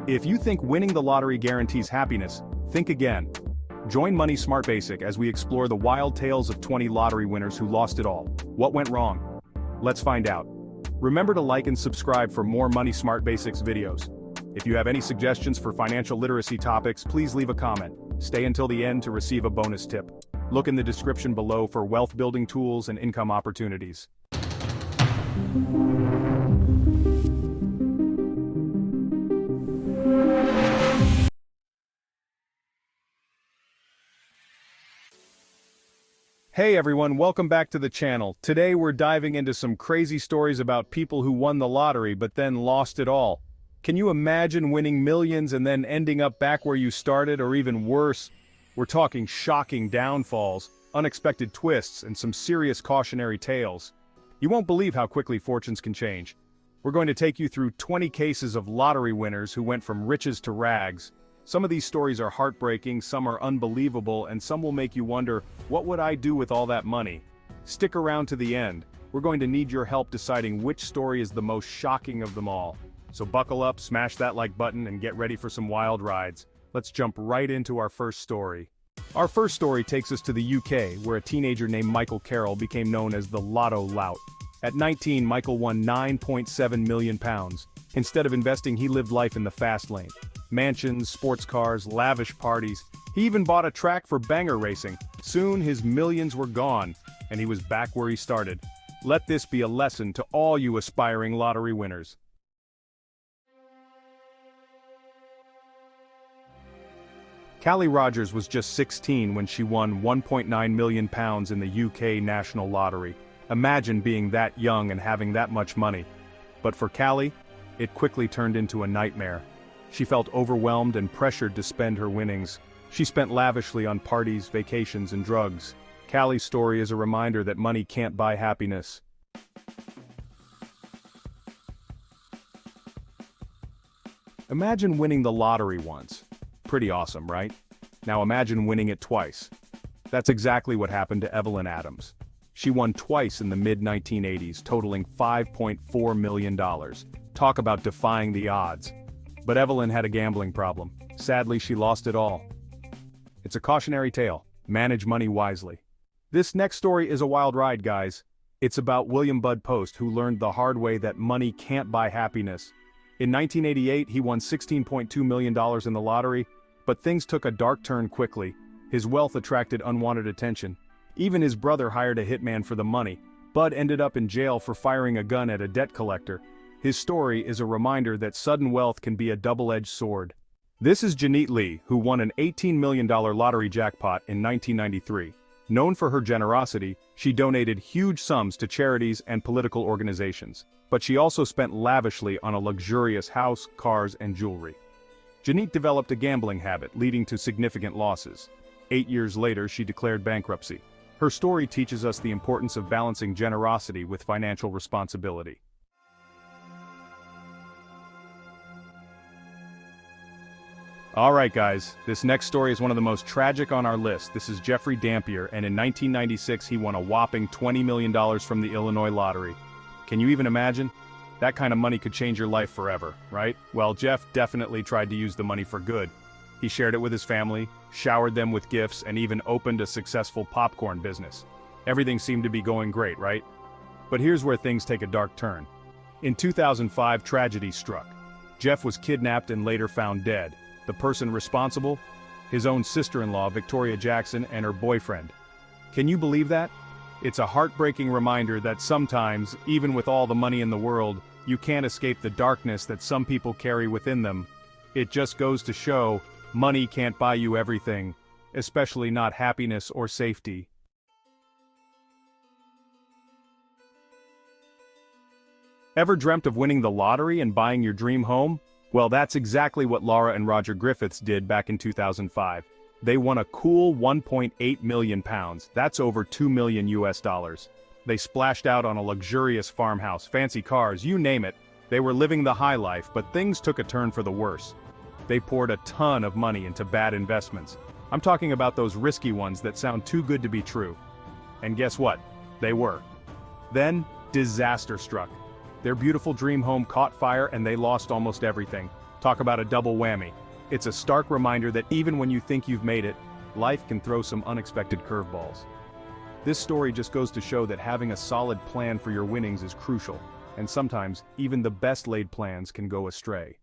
If you think winning the lottery guarantees happiness, think again. Join Money Smart Basic as we explore the wild tales of 20 lottery winners who lost it all. What went wrong? Let's find out. Remember to like and subscribe for more Money Smart Basics videos. If you have any suggestions for financial literacy topics, please leave a comment. Stay until the end to receive a bonus tip. Look in the description below for wealth building tools and income opportunities. Hey everyone, welcome back to the channel. Today we're diving into some crazy stories about people who won the lottery but then lost it all. Can you imagine winning millions and then ending up back where you started, or even worse? We're talking shocking downfalls, unexpected twists, and some serious cautionary tales. You won't believe how quickly fortunes can change. We're going to take you through 20 cases of lottery winners who went from riches to rags. Some of these stories are heartbreaking, some are unbelievable, and some will make you wonder, what would I do with all that money? Stick around to the end. We're going to need your help deciding which story is the most shocking of them all. So buckle up, smash that like button, and get ready for some wild rides. Let's jump right into our first story. Our first story takes us to the UK, where a teenager named Michael Carroll became known as the Lotto Lout. At 19, Michael won £9.7 million. Instead of investing, he lived life in the fast lane. Mansions, sports cars, lavish parties. He even bought a track for banger racing. Soon his millions were gone, and he was back where he started. Let this be a lesson to all you aspiring lottery winners. Callie Rogers was just 16 when she won £1.9 million in the UK National Lottery. Imagine being that young and having that much money. But for Callie, it quickly turned into a nightmare. She felt overwhelmed and pressured to spend her winnings. She spent lavishly on parties, vacations, and drugs. Callie's story is a reminder that money can't buy happiness. Imagine winning the lottery once. Pretty awesome, right? Now imagine winning it twice. That's exactly what happened to Evelyn Adams. She won twice in the mid-1980s, totaling $5.4 million. Talk about defying the odds. But Evelyn had a gambling problem. Sadly, she lost it all. It's a cautionary tale. Manage money wisely. This next story is a wild ride, guys. It's about William Bud Post, who learned the hard way that money can't buy happiness. In 1988, he won $16.2 million in the lottery, but things took a dark turn quickly. His wealth attracted unwanted attention. Even his brother hired a hitman for the money. Bud ended up in jail for firing a gun at a debt collector. His story is a reminder that sudden wealth can be a double-edged sword. This is Janet Lee, who won an $18 million lottery jackpot in 1993. Known for her generosity, she donated huge sums to charities and political organizations. But she also spent lavishly on a luxurious house, cars, and jewelry. Janet developed a gambling habit, leading to significant losses. 8 years later, she declared bankruptcy. Her story teaches us the importance of balancing generosity with financial responsibility. Alright guys, this next story is one of the most tragic on our list. This is Jeffrey Dampier, and in 1996 he won a whopping $20 million from the Illinois lottery. Can you even imagine? That kind of money could change your life forever, right? Well, Jeff definitely tried to use the money for good. He shared it with his family, showered them with gifts, and even opened a successful popcorn business. Everything seemed to be going great, right? But here's where things take a dark turn. In 2005, tragedy struck. Jeff was kidnapped and later found dead. The person responsible? His own sister-in-law, Victoria Jackson, and her boyfriend. Can you believe that? It's a heartbreaking reminder that sometimes, even with all the money in the world, you can't escape the darkness that some people carry within them. It just goes to show, money can't buy you everything, especially not happiness or safety. Ever dreamt of winning the lottery and buying your dream home? Well, that's exactly what Laura and Roger Griffiths did back in 2005. They won a cool £1.8 million. That's over $2 million US. They splashed out on a luxurious farmhouse, fancy cars, you name it. They were living the high life, but things took a turn for the worse. They poured a ton of money into bad investments. I'm talking about those risky ones that sound too good to be true. And guess what? They were. Then, disaster struck. Their beautiful dream home caught fire and they lost almost everything. Talk about a double whammy. It's a stark reminder that even when you think you've made it, life can throw some unexpected curveballs. This story just goes to show that having a solid plan for your winnings is crucial, and sometimes even the best laid plans can go astray.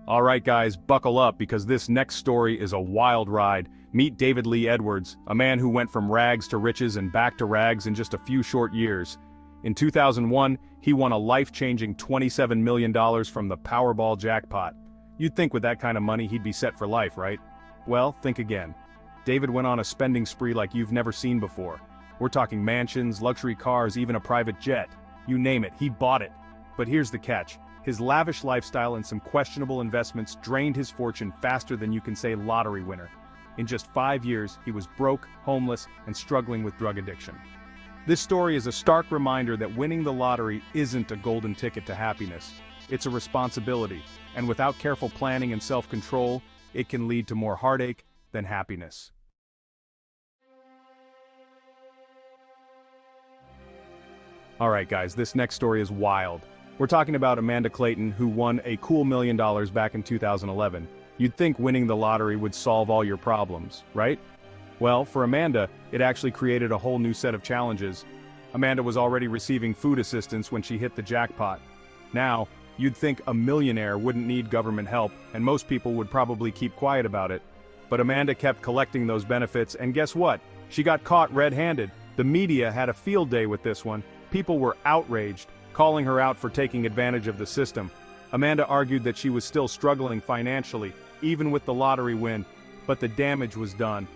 Alright guys, buckle up because this next story is a wild ride. Meet David Lee Edwards, a man who went from rags to riches and back to rags in just a few short years. In 2001, he won a life-changing $27 million from the Powerball jackpot. You'd think with that kind of money he'd be set for life, right? Well, think again. David went on a spending spree like you've never seen before. We're talking mansions, luxury cars, even a private jet. You name it, he bought it. But here's the catch. His lavish lifestyle and some questionable investments drained his fortune faster than you can say lottery winner. In just 5 years, he was broke, homeless, and struggling with drug addiction. This story is a stark reminder that winning the lottery isn't a golden ticket to happiness. It's a responsibility, and without careful planning and self-control, it can lead to more heartache than happiness. Alright guys, this next story is wild. We're talking about Amanda Clayton, who won a cool $1 million back in 2011. You'd think winning the lottery would solve all your problems, right? Well, for Amanda, it actually created a whole new set of challenges. Amanda was already receiving food assistance when she hit the jackpot. Now, you'd think a millionaire wouldn't need government help, and most people would probably keep quiet about it. But Amanda kept collecting those benefits, and guess what? She got caught red-handed. The media had a field day with this one. People were outraged, calling her out for taking advantage of the system. Amanda argued that she was still struggling financially, even with the lottery win, but the damage was done.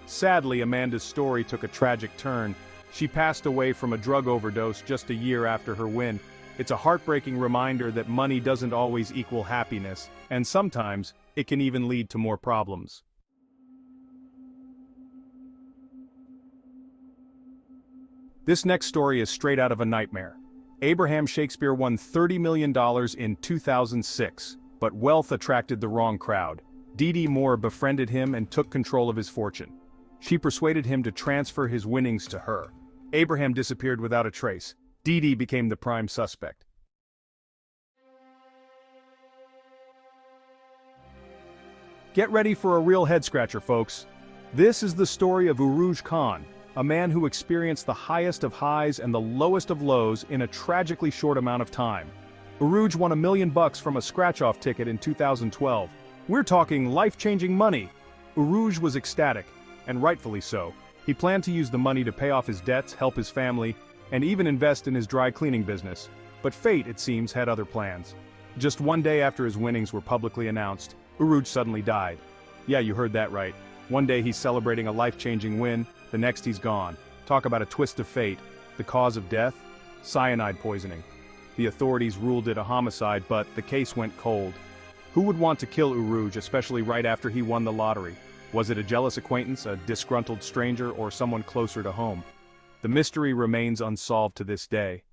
Sadly, Amanda's story took a tragic turn. She passed away from a drug overdose just a year after her win. It's a heartbreaking reminder that money doesn't always equal happiness, and sometimes it can even lead to more problems. This next story is straight out of a nightmare. Abraham Shakespeare won $30 million in 2006, but wealth attracted the wrong crowd. Dee Moore befriended him and took control of his fortune. She persuaded him to transfer his winnings to her. Abraham disappeared without a trace. Dee became the prime suspect. Get ready for a real head-scratcher, folks. This is the story of Uruj Khan, a man who experienced the highest of highs and the lowest of lows in a tragically short amount of time. Uruj won $1 million from a scratch-off ticket in 2012. We're talking life-changing money. Uruj was ecstatic, and rightfully so. He planned to use the money to pay off his debts, help his family, and even invest in his dry cleaning business. But fate, it seems, had other plans. Just one day after his winnings were publicly announced, Uruj suddenly died. Yeah, you heard that right. One day he's celebrating a life-changing win, the next he's gone. Talk about a twist of fate. The cause of death? Cyanide poisoning. The authorities ruled it a homicide, but the case went cold. Who would want to kill Uruj, especially right after he won the lottery? Was it a jealous acquaintance, a disgruntled stranger, or someone closer to home? The mystery remains unsolved to this day.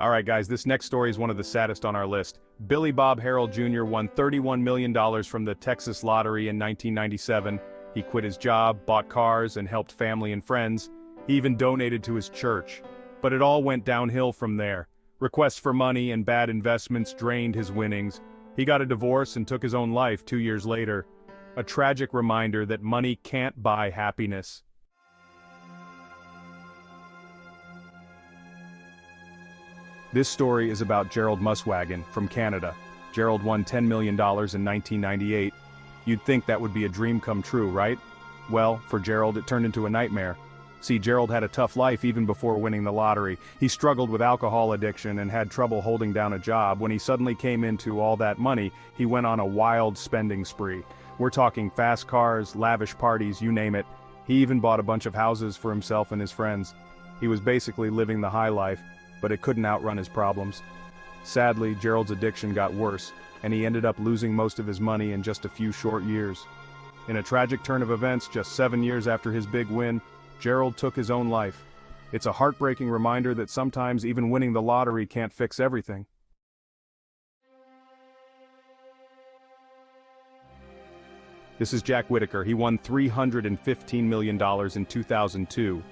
Alright guys, this next story is one of the saddest on our list. Billy Bob Harrell Jr. won $31 million from the Texas lottery in 1997. He quit his job, bought cars, and helped family and friends. He even donated to his church. But it all went downhill from there. Requests for money and bad investments drained his winnings. He got a divorce and took his own life 2 years later. A tragic reminder that money can't buy happiness. This story is about Gerald Muswagon from Canada. Gerald won $10 million in 1998. You'd think that would be a dream come true, right? Well, for Gerald it turned into a nightmare. See, Gerald had a tough life even before winning the lottery. He struggled with alcohol addiction and had trouble holding down a job. When he suddenly came into all that money, he went on a wild spending spree. We're talking fast cars, lavish parties, you name it. He even bought a bunch of houses for himself and his friends. He was basically living the high life, but it couldn't outrun his problems. Sadly, Gerald's addiction got worse, and he ended up losing most of his money in just a few short years. In a tragic turn of events, just 7 years after his big win, Gerald took his own life. It's a heartbreaking reminder that sometimes even winning the lottery can't fix everything. This is Jack Whitaker. He won $315 million in 2002,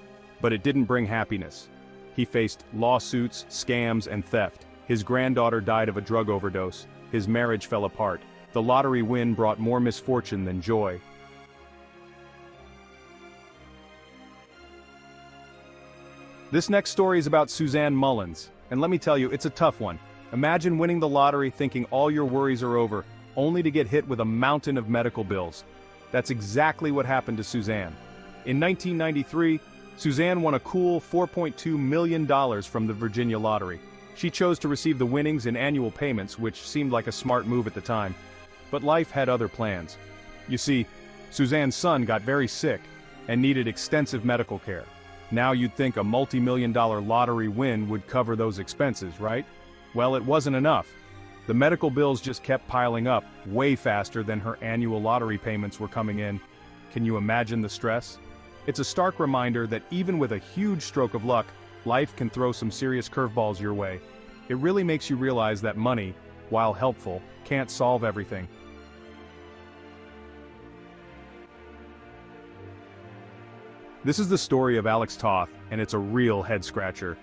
but it didn't bring happiness. He faced lawsuits, scams, and theft. His granddaughter died of a drug overdose. His marriage fell apart. The lottery win brought more misfortune than joy. This next story is about Suzanne Mullins, and let me tell you, it's a tough one. Imagine winning the lottery thinking all your worries are over, only to get hit with a mountain of medical bills. That's exactly what happened to Suzanne. In 1993, Suzanne won a cool $4.2 million from the Virginia lottery. She chose to receive the winnings in annual payments, which seemed like a smart move at the time. But life had other plans. You see, Suzanne's son got very sick and needed extensive medical care. Now you'd think a multi-million-dollar lottery win would cover those expenses, right? Well, it wasn't enough. The medical bills just kept piling up, way faster than her annual lottery payments were coming in. Can you imagine the stress? It's a stark reminder that even with a huge stroke of luck, life can throw some serious curveballs your way. It really makes you realize that money, while helpful, can't solve everything. This is the story of Alex Toth, and it's a real head-scratcher.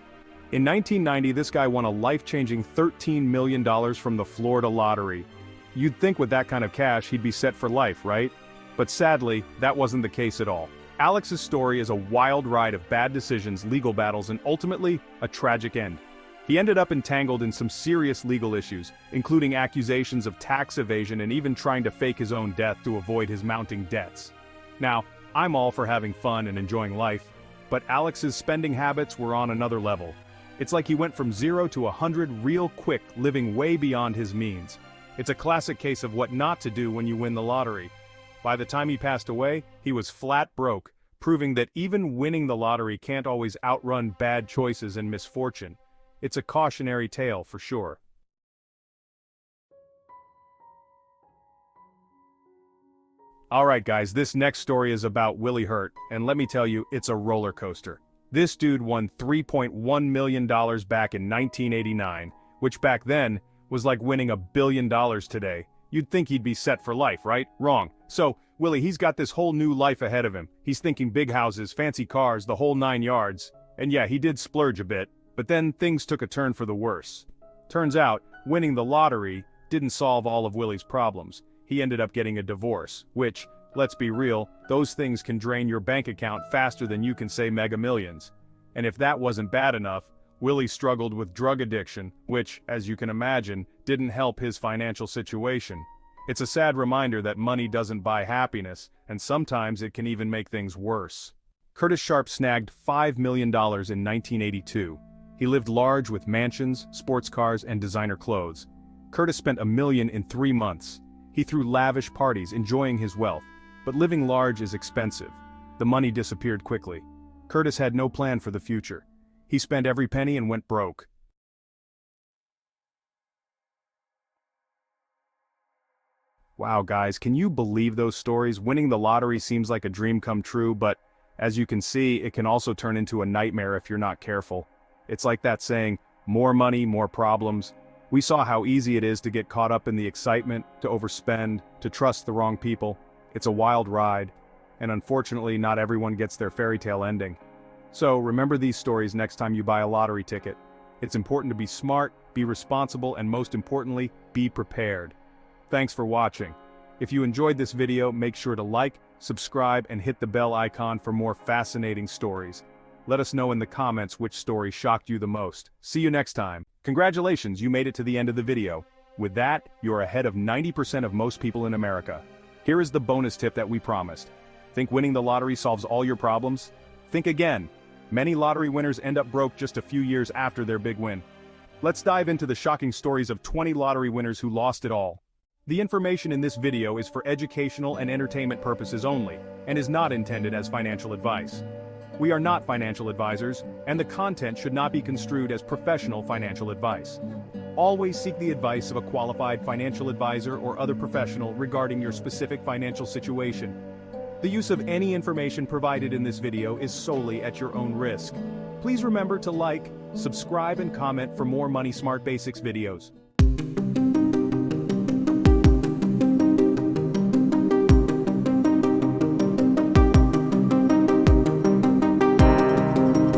In 1990, this guy won a life-changing $13 million from the Florida lottery. You'd think with that kind of cash he'd be set for life, right? But sadly, that wasn't the case at all. Alex's story is a wild ride of bad decisions, legal battles, and ultimately, a tragic end. He ended up entangled in some serious legal issues, including accusations of tax evasion and even trying to fake his own death to avoid his mounting debts. Now, I'm all for having fun and enjoying life, but Alex's spending habits were on another level. It's like he went from 0 to 100 real quick, living way beyond his means. It's a classic case of what not to do when you win the lottery. By the time he passed away, he was flat broke, proving that even winning the lottery can't always outrun bad choices and misfortune. It's a cautionary tale for sure. Alright guys, this next story is about Willie Hurt, and let me tell you, it's a roller coaster. This dude won $3.1 million back in 1989, which back then was like winning $1 billion today. You'd think he'd be set for life, right? Wrong. So, Willie, he's got this whole new life ahead of him. He's thinking big houses, fancy cars, the whole 9 yards. And yeah, he did splurge a bit, but then things took a turn for the worse. Turns out, winning the lottery didn't solve all of Willie's problems. He ended up getting a divorce, which, let's be real, those things can drain your bank account faster than you can say mega millions. And if that wasn't bad enough, Willie struggled with drug addiction, which, as you can imagine, didn't help his financial situation. It's a sad reminder that money doesn't buy happiness, and sometimes it can even make things worse. Curtis Sharp snagged $5 million in 1982. He lived large with mansions, sports cars, and designer clothes. Curtis spent $1 million in 3 months. He threw lavish parties, enjoying his wealth. But living large is expensive. The money disappeared quickly. Curtis had no plan for the future. He spent every penny and went broke. Wow guys, can you believe those stories? Winning the lottery seems like a dream come true, but as you can see, it can also turn into a nightmare if you're not careful. It's like that saying, more money, more problems. We saw how easy it is to get caught up in the excitement, to overspend, to trust the wrong people. It's a wild ride, and unfortunately not everyone gets their fairy tale ending. So remember these stories next time you buy a lottery ticket. It's important to be smart, be responsible, and most importantly, be prepared. Thanks for watching. If you enjoyed this video, make sure to like, subscribe, and hit the bell icon for more fascinating stories. Let us know in the comments which story shocked you the most. See you next time. Congratulations, you made it to the end of the video. With that, you're ahead of 90% of most people in America. Here is the bonus tip that we promised. Think winning the lottery solves all your problems? Think again. Many lottery winners end up broke just a few years after their big win. Let's dive into the shocking stories of 20 lottery winners who lost it all. The information in this video is for educational and entertainment purposes only, and is not intended as financial advice. We are not financial advisors, and the content should not be construed as professional financial advice. Always seek the advice of a qualified financial advisor or other professional regarding your specific financial situation. The use of any information provided in this video is solely at your own risk. Please remember to like, subscribe, and comment for more Money Smart Basics videos.